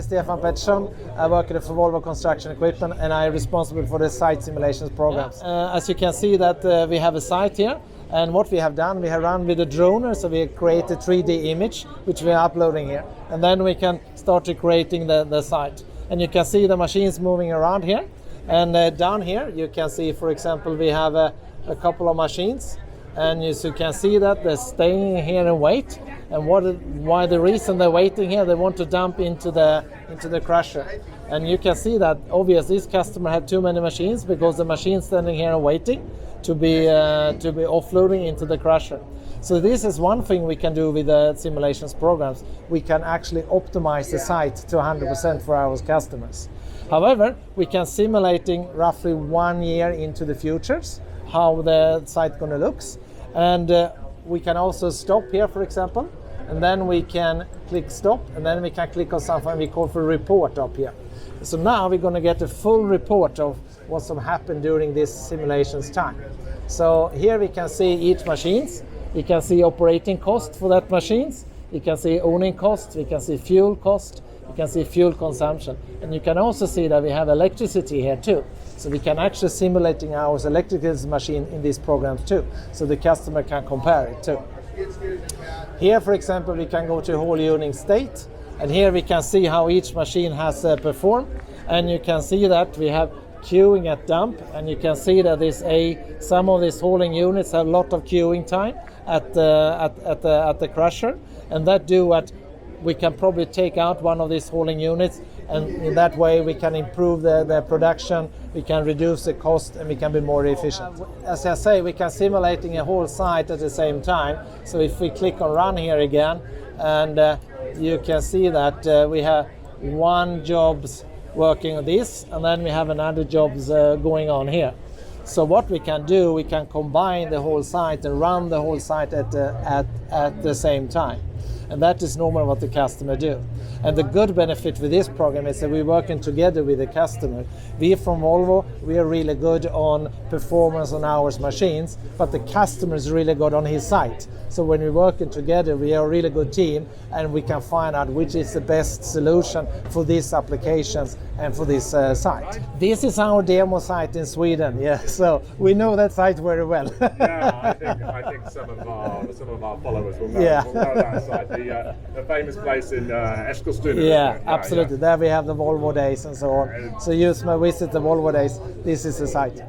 Stefan Pettersson. I work for Volvo Construction Equipment and I'm responsible for the site simulations programs. As you can see that we have a site here, and what we have done, we have run with a drone, so we create a 3D image which we are uploading here, and then we can start creating the site. And you can see the machines moving around here, and down here you can see, for example, we have a couple of machines, and you can see that they're staying here and wait. And why the reason they're waiting here, they want to dump into the crusher. And you can see that obviously this customer had too many machines, because the machine standing here and waiting to be offloading into the crusher. So this is one thing we can do with the simulations programs. We can actually optimize the site to 100% for our customers. However, we can simulating roughly 1 year into the futures how the site gonna looks, and we can also stop here, for example, and then we can click stop, and then we can click on something we call for report up here. So now we're going to get a full report of what's happened during this simulations time. So here we can see each machines. We can see operating cost for that machines. You can see owning cost. We can see fuel cost. You can see fuel consumption, and you can also see that we have electricity here too. So we can actually simulating our electrical machine in these programs too, so the customer can compare it too. Here, for example, we can go to whole unit state, and here we can see how each machine has performed, and you can see that we have queuing at dump, and you can see that some of these hauling units have a lot of queuing time at the crusher, and that do what we can probably take out one of these hauling units, and in that way we can improve the production, we can reduce the cost, and we can be more efficient. As I say, we can simulating a whole site at the same time. So if we click on run here again, and you can see that we have one jobs working on this, and then we have another jobs going on here. So what we can do, we can combine the whole site and run the whole site at the same time. And that is normally what the customer do. And the good benefit with this program is that we're working together with the customer. We from Volvo, we are really good on performance on our machines, but the customer is really good on his site. So when we're working together, we are a really good team, and we can find out which is the best solution for these applications and for this site. This is our demo site in Sweden, yeah. So we know that site very well. Yeah, I think some of our followers will know, will know that site. The famous place in Eskilstuna. Yeah, absolutely. Yeah. There we have the Volvo days and so on. So you visit the Volvo days. This is the site.